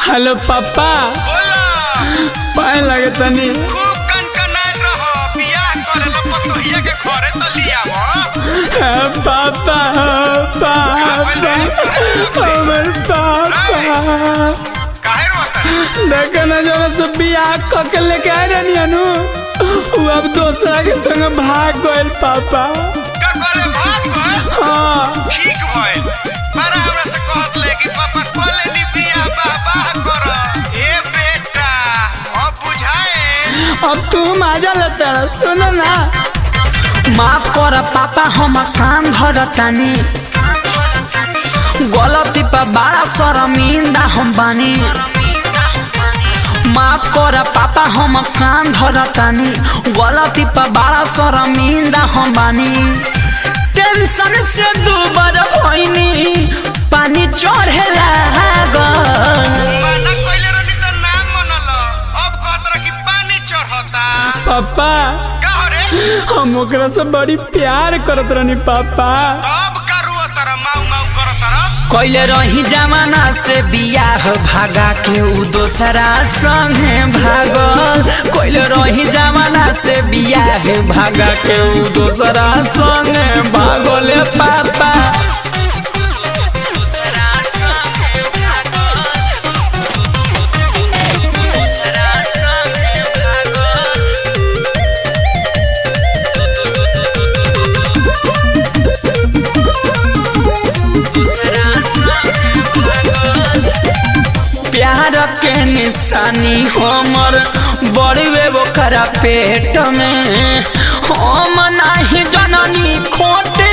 Hello पापा पाए लगे तनी खूब कनकनाल रहो बियाह करे ला पतोहिया के घरे त लियावो पापा हमर पापा काहे रोता देखो ना जरा से बियाह क के लेके आ रहनी अनु वो अब दूसरा के संग भाग गइल पापा का कहले भाग गए हाँ ठीक भइल पर हमरा से कहत ले कि पापा कहले नी बियाह बाबा करो ए बेटा अब बुझाए अब तू मजा लेता सुनो ना माफ कर पापा हम कान धरतानी गलती पर बड़ा शर्मिंदा हम बानी माफ कर पापा हम कान धरतानी गलती पर बड़ा शर्मिंदा हम बानी टेंशन से दूबर भइनी पानी चढ़े लागल माना कहले रहनी त नाम मनल अब कहत रह कि पानी चढ़ता पापा का रे हम ओकरा से बड़ी प्यार करत रहनी पापा अब करू तर माऊ माऊ करत रह कैले रही जमाना से बियाह भागा के उ दोसरा संगे भागल कैले रही जमाना से बियाह भागा के उ दोसरा संगे भागल पापा प्यार के निशानी हमर बड़वे ओकरा पेट में हम नाही जननी खोटे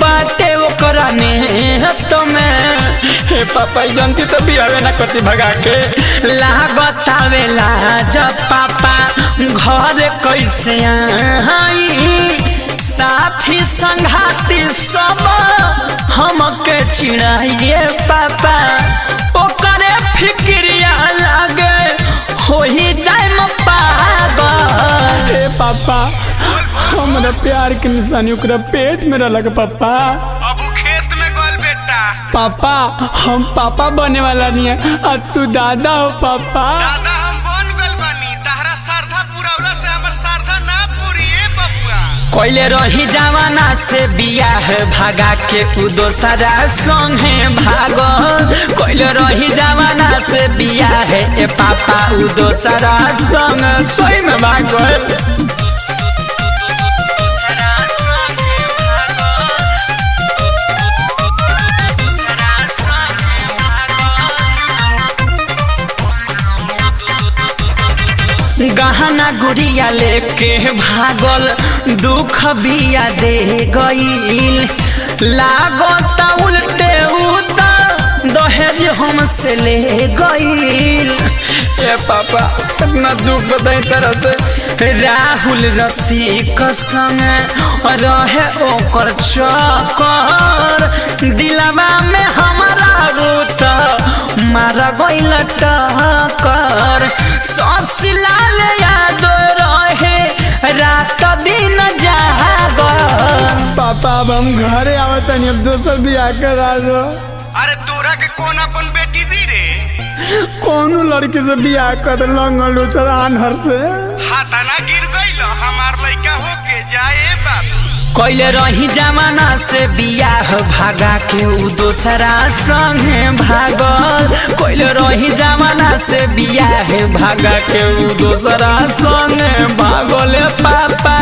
बाटे ओकरा नेत में हे पापा जानती तो बियाह ना करती भगा के लागत आवेला जब पापा घर कैसे आई साथी संघाती सब हमके चिढ़ाइए पापा ओकरे फिक्रिया लागे हो ही जाए पागल ए पापा हमरा प्यार के निशानी ओकरा पेट में रहलक पापा अब उ खेत में गल बेटा पापा हम पापा बने वाला नहीं है और तू दादा हो पापा दादा हम बन गल बानी तहरा श्रद्धा पुरावला से हमर श्रद्धा ना पूरी ए बबुआ कैले रही जवाना से बियाह भागा के उ दोसरा संगे भागल कैले रही जवाना से बियाह ए पापा उ दोसरा संग सोई में भागल गहना गुड़िया लेके भागल दुख बिया दे गईल लागता उल्टे उता दहेज हमसे ले गईल ए पापा इतना दुख बताई तरह से राहुल रसिक संग रहे ओकर चक्कर दिलवा में हमारा रूत मार गईल टक्कर ससलाल याद रहे रात दिन जागर पापा अब हम घरे आवत नहीं अब दोसर बियाह करा दो अरे तोरा के कौन अपन बेटी दी रे कौन लड़की से बियाह कर लंगल उचर आनहर से हाथाना गिर गइल हमार लइका होके जाए बाबू कैले रही जमाना से बियाह भागा के उ दोसरा संगे भागल कैले रही जमाना से बियाह भागा के उ दोसरा संगे भागल पापा।